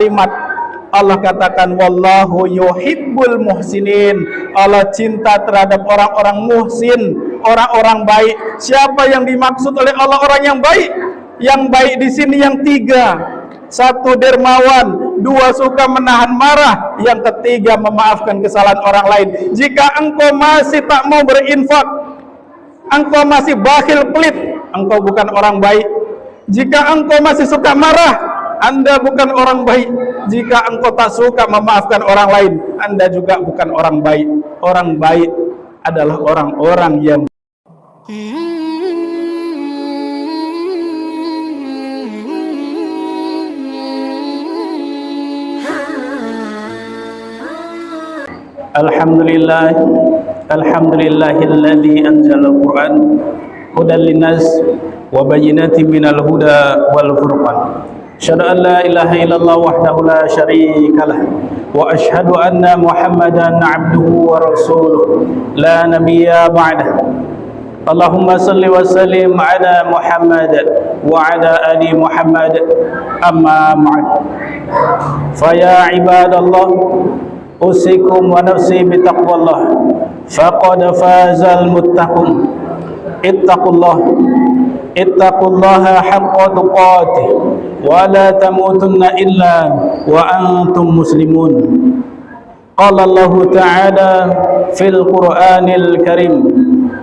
kalimat Allah katakan wallahu yuhibbul muhsinin. Allah cinta terhadap orang-orang muhsin, orang-orang baik. Siapa yang dimaksud oleh Allah orang yang baik? Yang baik di sini yang tiga. Satu, dermawan. Dua, suka menahan marah. Yang ketiga, memaafkan kesalahan orang lain. Jika engkau masih tak mau berinfak, engkau masih bakhil pelit, engkau bukan orang baik. Jika engkau masih suka marah, Anda bukan orang baik. Jika engkau tak suka memaafkan orang lain, Anda juga bukan orang baik. Orang baik adalah orang-orang yang Alhamdulillah, alhamdulillahilladzi anzala al-Qur'an hudan linnas wa bayyinatin minal huda wal furqan. Asyhadu an la ilaha illallah wahdahu la syarikalah wa asyhadu anna Muhammadan 'abduhu wa rasuluh la nabiyya ba'dah. Allahumma salli wa sallim ala Muhammad wa ala ali Muhammad, amma ba'd. Fa ya ibadallah, usikum wa nafsi bitaqwallah, faqad fazal muttaqun. Ittaqullaha haqqa tuqatih wa la tamutunna illa wa antum muslimun. Qala Allah ta'ala fil Qur'anil Karim,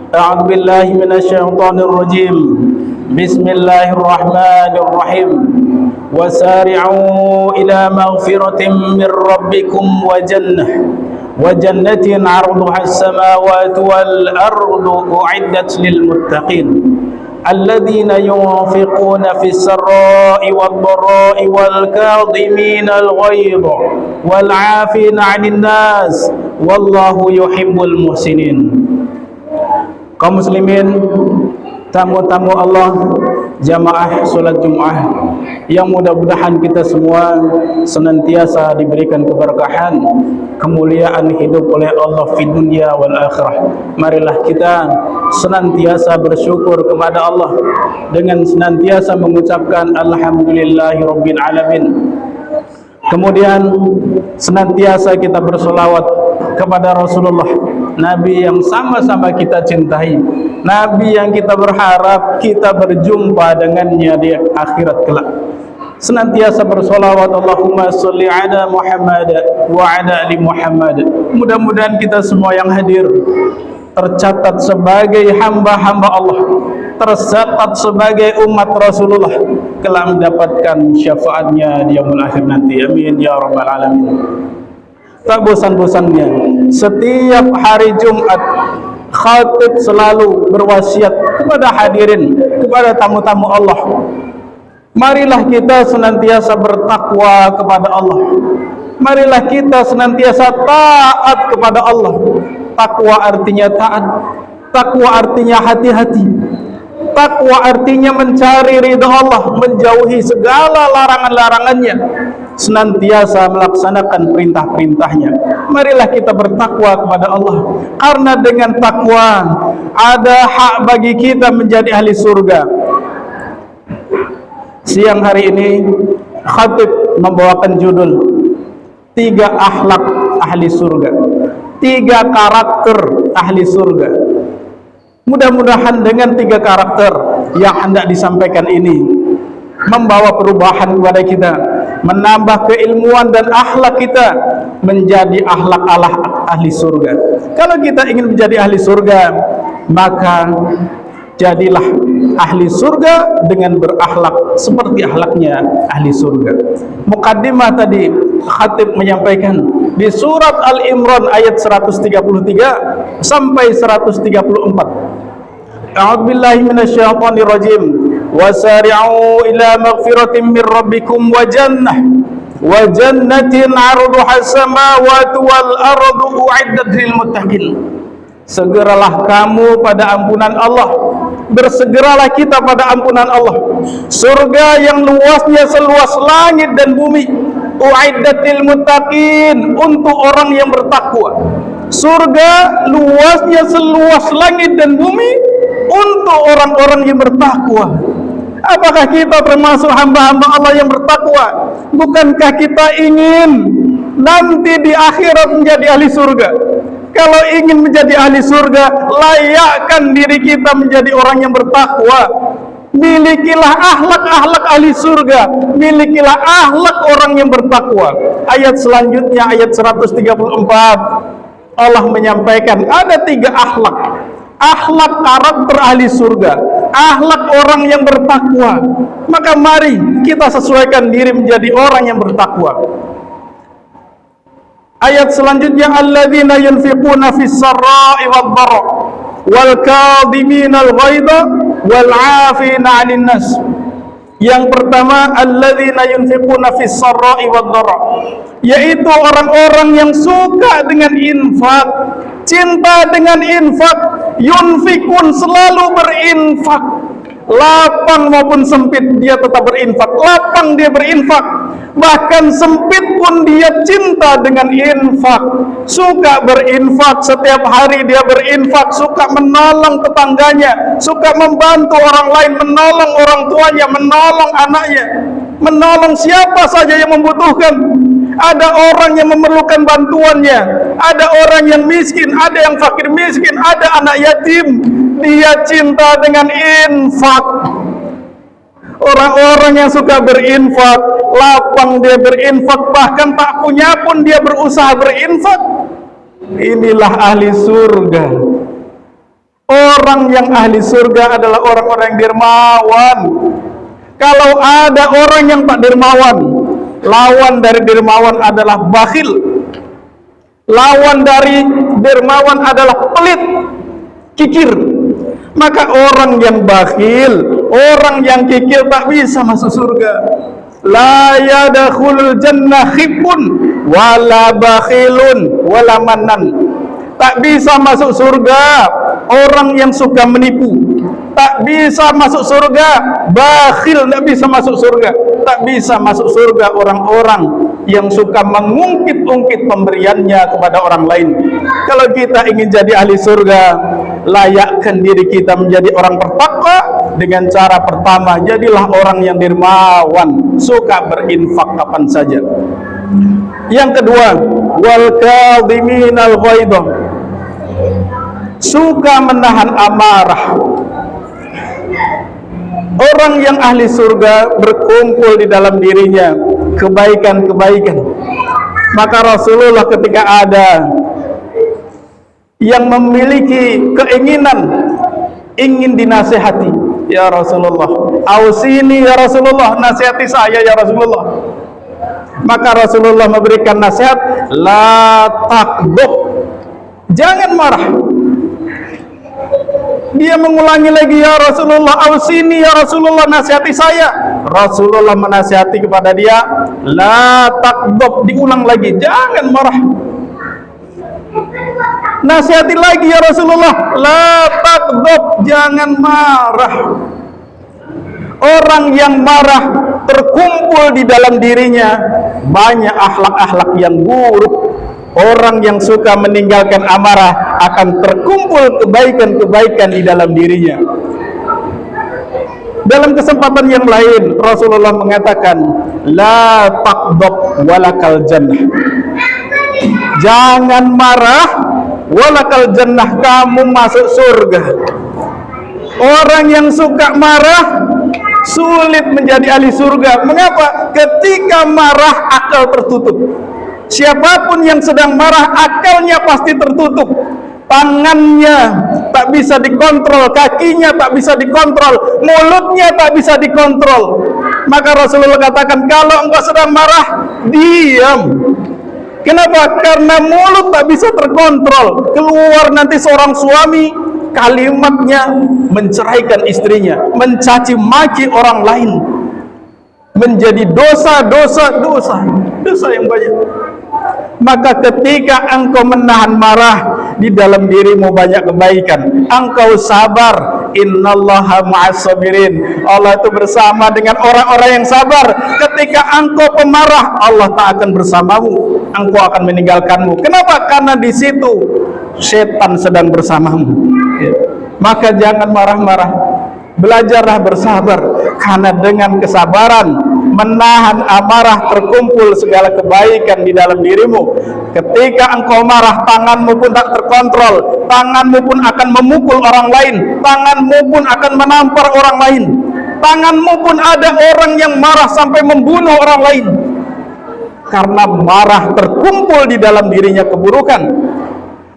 a'udzu billahi minasy syaithanir rajim. Bismillahirrahmanirrahim. Wasari'u ila maghfiratin min rabbikum wa jannatin 'arduha as-samawati wal ardu u'iddat lil muttaqin alladzina yunfiquna fis sarra'i wad dharra'i wal kadhimina al ghaidha wal 'afina 'anil nas wallahu yuhibbul muhsinin. Kaum muslimin, tamu-tamu Allah, jamaah salat Jumat, yang mudah-mudahan kita semua senantiasa diberikan keberkahan, kemuliaan hidup oleh Allah fi dunia wal akhirah. Marilah kita senantiasa bersyukur kepada Allah dengan senantiasa mengucapkan alhamdulillahi rabbil alamin. Kemudian senantiasa kita bersolawat kepada Rasulullah, Nabi yang sama-sama kita cintai, Nabi yang kita berharap kita berjumpa dengannya di akhirat kelak. Senantiasa bersolawat Allahumma sholli ala Muhammad wa ala ali Muhammad. Mudah-mudahan kita semua yang hadir tercatat sebagai hamba-hamba Allah, tercatat sebagai umat Rasulullah, kelak mendapatkan syafaatnya di yaumul akhir nanti. Amin ya rabbal alamin. Tak bosan-bosannya setiap hari Jumat khatib selalu berwasiat kepada hadirin, kepada tamu-tamu Allah, marilah kita senantiasa bertakwa kepada Allah. Marilah kita senantiasa taat kepada Allah. Takwa artinya taat, takwa artinya hati-hati, takwa artinya mencari ridha Allah, menjauhi segala larangan-larangannya, senantiasa melaksanakan perintah-perintahnya. Marilah kita bertakwa kepada Allah, karena dengan takwa ada hak bagi kita menjadi ahli surga. Siang hari ini khatib membawakan judul 3 akhlak ahli surga, 3 karakter ahli surga. Mudah-mudahan dengan 3 karakter yang hendak disampaikan ini membawa perubahan kepada kita, menambah keilmuan dan akhlak kita menjadi akhlak ahli surga. Kalau kita ingin menjadi ahli surga, maka jadilah ahli surga dengan berakhlak seperti akhlaknya ahli surga. Mukaddimah tadi khatib menyampaikan di surat Al-Imran ayat 133 sampai 134. A'udzubillahi minasyaitonir rajim. Wasari'u ila maghfiratin min rabbikum wa jannatin 'arduha as-samawati wal ardu u'iddat lil muttaqin. Segeralah kamu pada ampunan Allah, bersegeralah kita pada ampunan Allah. Surga yang luasnya seluas langit dan bumi, u'iddat lil muttaqin, untuk orang yang bertakwa. Surga luasnya seluas langit dan bumi untuk orang-orang yang bertakwa. Apakah kita termasuk hamba-hamba Allah yang bertakwa? Bukankah kita ingin nanti di akhirat menjadi ahli surga? Kalau ingin menjadi ahli surga, layakkan diri kita menjadi orang yang bertakwa. Milikilah akhlak-akhlak ahli surga, milikilah akhlak orang yang bertakwa. Ayat selanjutnya, ayat 134, Allah menyampaikan ada 3 akhlak. Akhlak karakter ahli surga, akhlak orang yang bertakwa. Maka mari kita sesuaikan diri menjadi orang yang bertakwa. Ayat selanjutnya, alladzina yunfiquna fis sarra'i wad dharra wal kadhiminal ghaidha wal 'afina 'anil nas. Yang pertama, alladzina yunfiquna fis sarra'i wad dharra, yaitu orang-orang yang suka dengan infak, cinta dengan infak. Yunfikun, selalu berinfak, lapang maupun sempit dia tetap berinfak. Lapang dia berinfak, bahkan sempit pun dia cinta dengan infak. Suka berinfak, setiap hari dia berinfak, suka menolong tetangganya, suka membantu orang lain, menolong orang tuanya, menolong anaknya, menolong siapa saja yang membutuhkan. Ada orang yang memerlukan bantuannya, ada orang yang miskin, ada yang fakir miskin, ada anak yatim. Dia cinta dengan infak. Orang-orang yang suka berinfak, lapang dia berinfak, bahkan tak punya pun dia berusaha berinfak. Inilah ahli surga. Orang yang ahli surga adalah orang-orang yang dermawan. Kalau ada orang yang tak dermawan, lawan dari dermawan adalah bakhil. Lawan dari dermawan adalah pelit, kikir. Maka orang yang bakhil, orang yang kikir tak bisa masuk surga. La yadkhulul jannah khibun wala bakhilun wala mannan. Tak bisa masuk surga orang yang suka menipu. Tak bisa masuk surga bakhil, tak bisa masuk surga. Tak bisa masuk surga orang-orang yang suka mengungkit-ungkit pemberiannya kepada orang lain. Kalau kita ingin jadi ahli surga, layakkan diri kita menjadi orang bertakwa dengan cara pertama, jadilah orang yang dermawan, suka berinfak kapan saja. Yang kedua, wal kadhiminal ghaidha, suka menahan amarah. Orang yang ahli surga berkumpul di dalam dirinya kebaikan-kebaikan. Maka Rasulullah ketika ada yang memiliki keinginan ingin dinasihati, ya Rasulullah, ausini ya Rasulullah, nasihati saya ya Rasulullah. Maka Rasulullah memberikan nasihat, la takdub, jangan marah. Dia mengulangi lagi, ya Rasulullah, ausini ya Rasulullah, nasihati saya. Rasulullah menasihati kepada dia, la takdub, diulang lagi, jangan marah. Nasihati lagi, ya Rasulullah, la takdub, jangan marah. Orang yang marah terkumpul di dalam dirinya banyak akhlak-akhlak yang buruk. Orang yang suka meninggalkan amarah akan terkumpul kebaikan-kebaikan di dalam dirinya. Dalam kesempatan yang lain Rasulullah mengatakan, la taqdab walakal jannah, jangan marah, walakal jannah, kamu masuk surga. Orang yang suka marah sulit menjadi ahli surga. Mengapa? Ketika marah akal tertutup. Siapapun yang sedang marah, akalnya pasti tertutup. Tangannya tak bisa dikontrol, kakinya tak bisa dikontrol, mulutnya tak bisa dikontrol. Maka Rasulullah katakan, kalau engkau sedang marah, diam. Kenapa? Karena mulut tak bisa terkontrol. Keluar nanti seorang suami, kalimatnya menceraikan istrinya, mencaci maki orang lain, menjadi dosa yang banyak. Maka ketika engkau menahan marah, di dalam dirimu banyak kebaikan. Engkau sabar, innallaha ma'as sabirin, Allah itu bersama dengan orang-orang yang sabar. Ketika engkau pemarah, Allah tak akan bersamamu, engkau akan meninggalkanmu. Kenapa? Karena di situ setan sedang bersamamu. Maka jangan marah-marah, belajarlah bersabar. Karena dengan kesabaran menahan amarah terkumpul segala kebaikan di dalam dirimu. Ketika engkau marah, tanganmu pun tak terkontrol, tanganmu pun akan memukul orang lain, tanganmu pun akan menampar orang lain, tanganmu pun ada orang yang marah sampai membunuh orang lain. Karena marah terkumpul di dalam dirinya keburukan.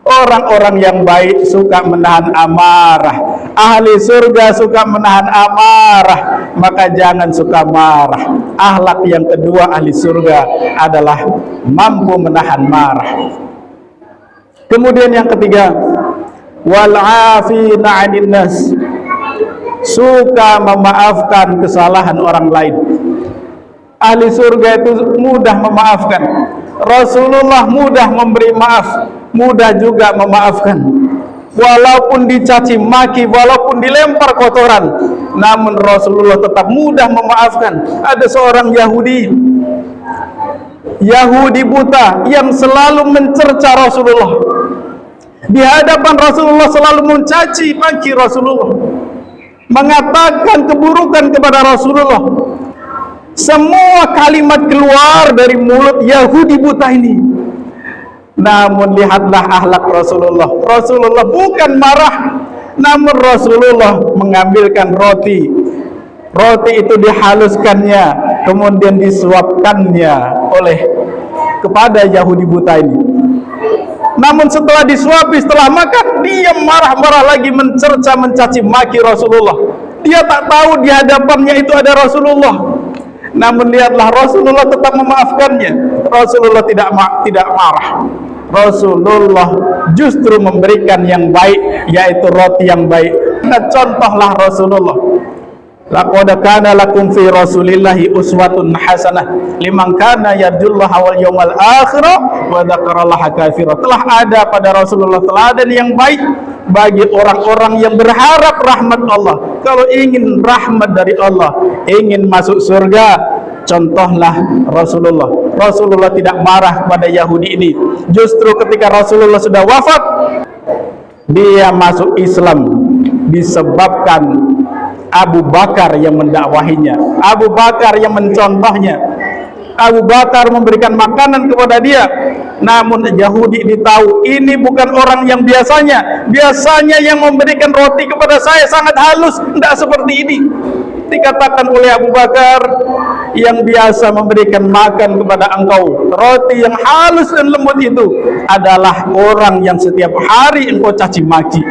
Orang-orang yang baik suka menahan amarah, ahli surga suka menahan amarah, maka jangan suka marah. Akhlak yang kedua ahli surga adalah mampu menahan marah. Kemudian yang ketiga, wal 'afina 'anil nas, suka memaafkan kesalahan orang lain. Ahli surga itu mudah memaafkan. Rasulullah mudah memberi maaf, mudah juga memaafkan. Walaupun dicaci maki, walaupun dilempar kotoran, namun Rasulullah tetap mudah memaafkan. Ada seorang Yahudi buta yang selalu mencerca Rasulullah. Di hadapan Rasulullah selalu mencaci maki Rasulullah, mengatakan keburukan kepada Rasulullah. Semua kalimat keluar dari mulut Yahudi buta ini. Namun lihatlah akhlak Rasulullah. Rasulullah bukan marah, namun Rasulullah mengambilkan roti. Roti itu dihaluskannya, kemudian disuapkannya kepada Yahudi buta ini. Namun setelah disuapi, setelah makan, dia marah-marah lagi, mencerca, mencaci maki Rasulullah. Dia tak tahu di hadapannya itu ada Rasulullah. Namun lihatlah, Rasulullah tetap memaafkannya. Rasulullah tidak marah. Rasulullah justru memberikan yang baik, yaitu roti yang baik. Nah, contohlah Rasulullah. Laqad kana lakum fi Rasulillahi uswatun hasanah liman kana yarjullaha wal yawmal akhir wa dzakarallaha katsiran. Telah ada pada Rasulullah teladan yang baik bagi orang-orang yang berharap rahmat Allah. Kalau ingin rahmat dari Allah, ingin masuk surga, contohlah Rasulullah. Rasulullah tidak marah kepada Yahudi ini. Justru ketika Rasulullah sudah wafat, dia masuk Islam disebabkan Abu Bakar yang mendakwahinya, Abu Bakar yang mencontohnya, Abu Bakar memberikan makanan kepada dia. Namun Yahudi ini tahu ini bukan orang yang biasanya yang memberikan roti kepada saya sangat halus, tidak seperti ini. Dikatakan oleh Abu Bakar, yang biasa memberikan makan kepada engkau roti yang halus dan lembut itu adalah orang yang setiap hari engkau caci maki.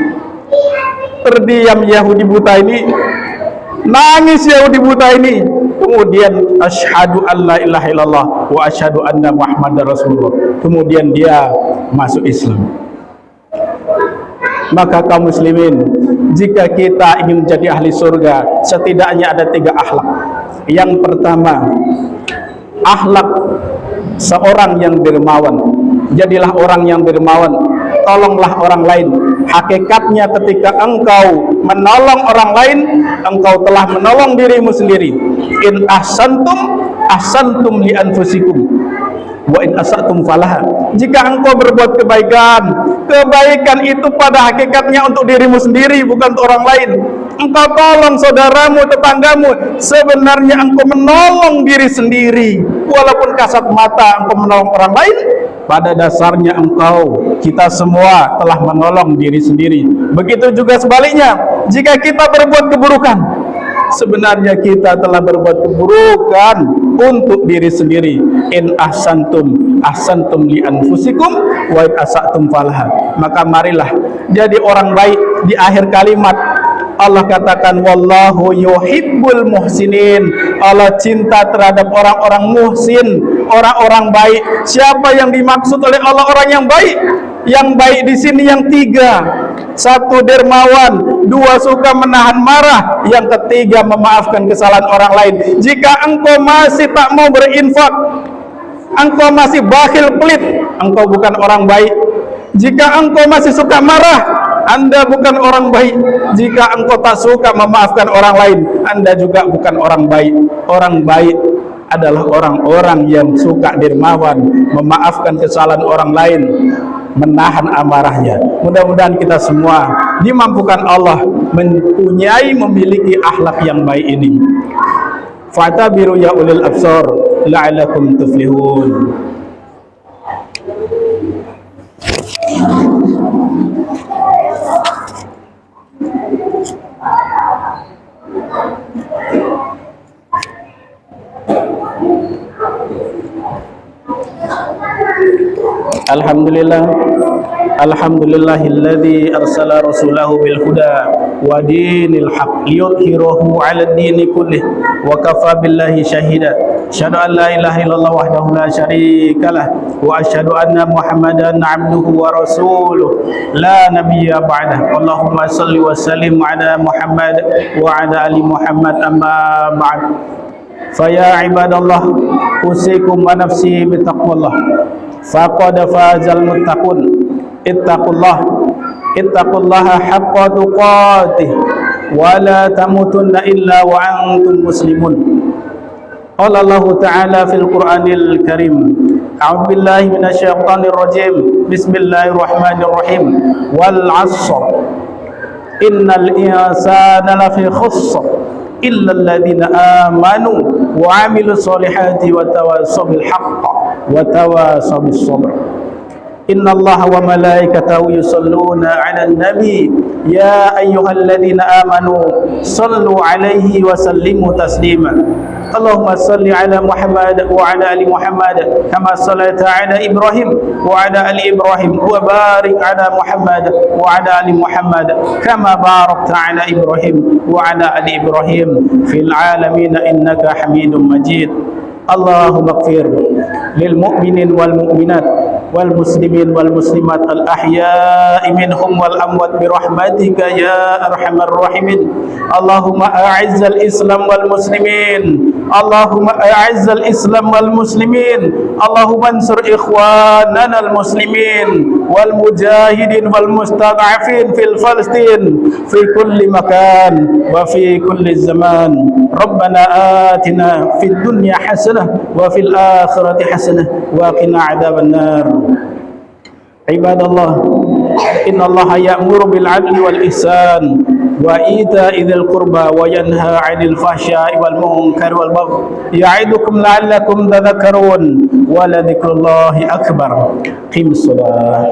Terdiam Yahudi buta ini, nangis Yahudi buta ini, kemudian asyhadu an la ilaha illallah wa asyhadu anna muhammadar rasulullah, kemudian dia masuk Islam. Maka kaum muslimin, jika kita ingin menjadi ahli surga, setidaknya ada 3 akhlak. Yang pertama, akhlak seorang yang dermawan. Jadilah orang yang dermawan, tolonglah orang lain. Hakikatnya ketika engkau menolong orang lain, engkau telah menolong dirimu sendiri. In ahsantum li anfusikum wa in asatum falaha. Jika engkau berbuat kebaikan itu pada hakikatnya untuk dirimu sendiri, bukan untuk orang lain. Engkau tolong saudaramu, tetanggamu, sebenarnya engkau menolong diri sendiri. Walaupun kasat mata engkau menolong orang lain, pada dasarnya kita semua telah menolong diri sendiri. Begitu juga sebaliknya, jika kita berbuat keburukan, sebenarnya kita telah berbuat keburukan untuk diri sendiri. In ahsantum li anfusikum wa in asatum falaha. Maka marilah jadi orang baik. Di akhir kalimat Allah katakan wallahu yuhibbul muhsinin. Allah cinta terhadap orang-orang muhsin, orang-orang baik. Siapa yang dimaksud oleh Allah orang yang baik? Yang baik di sini yang 3. 1 dermawan, 2 suka menahan marah, yang ketiga memaafkan kesalahan orang lain. Jika engkau masih tak mau berinfak, engkau masih bakhil pelit, engkau bukan orang baik. Jika engkau masih suka marah, Anda bukan orang baik. Jika engkau tak suka memaafkan orang lain, Anda juga bukan orang baik. Orang baik adalah orang-orang yang suka dermawan, memaafkan kesalahan orang lain, menahan amarahnya. Mudah-mudahan kita semua dimampukan Allah memiliki akhlak yang baik ini. Fa'tabiru ya ulil absar la'allakum tuflihun. Alhamdulillahilladzi arsala rasulahu bil huda wa dinil haq liyudhhirahu 'ala ad-dini kullih wa kafa billahi shahida. Asyhadu an la ilaha illallah wahdahu la syarikalah wa asyhadu anna Muhammadan 'abduhu wa rasuluh la nabiyya ba'dah. Allahumma shalli wa sallim 'ala Muhammad wa 'ala ali Muhammad amma ba'd. Faya ibadallah, usikum wa nafsi bitaqwallah. Faqad fazal muttaqun. Ittaqullaha haqqa tuqatih wa la tamutunna illa wa antum muslimun. Qala Allah Ta'ala fil Qur'anil Karim, a'udzu billahi minasyaitonir rajim. Bismillahirrahmanirrahim. Wal 'ashr. Innal insana lafi khusr illa alladhina amanu wa 'amilus solihati wa tawassaw bil haqq wa tawassaw bis sabr. Inna Allah wa malaikatahu yusalluna 'alan nabi ya ayyuhalladzina amanu sallu 'alaihi wa sallimu taslima. Allahumma salli 'ala Muhammad wa 'ala ali Muhammad kama shallaita 'ala Ibrahim wa 'ala ali Ibrahim wa barik 'ala Muhammad wa 'ala ali Muhammad kama barakta 'ala Ibrahim wa 'ala ali Ibrahim fil 'alamin innaka Hamidum Majid. Allahumma ighfir lil mu'minin wal mu'minat wal muslimin wal muslimat al ahya'i minhum wal amwat bi rahmatika ya arhamar rahimin. Allahumma a'izzal islam wal muslimin. Allahumma a'izzal islam wal muslimin. Allahumma ansur ikhwanana al muslimin wal mujahidin wal mustad'afin fil Palestin fi kulli makan wa fi kulli zaman. Rabbana atina fid dunya hasanah wa fil akhirati hasanah wa qina adzaban nar. Ibadallah, innallaha ya'muru bil 'adli wal ihsan wa ita'i dzil qurba wa yanha 'anil fahsya'i wal munkari wal baghi ya'idukum la'allakum tadhakkarun wa la dzikrullahi akbar. Qimis shalah.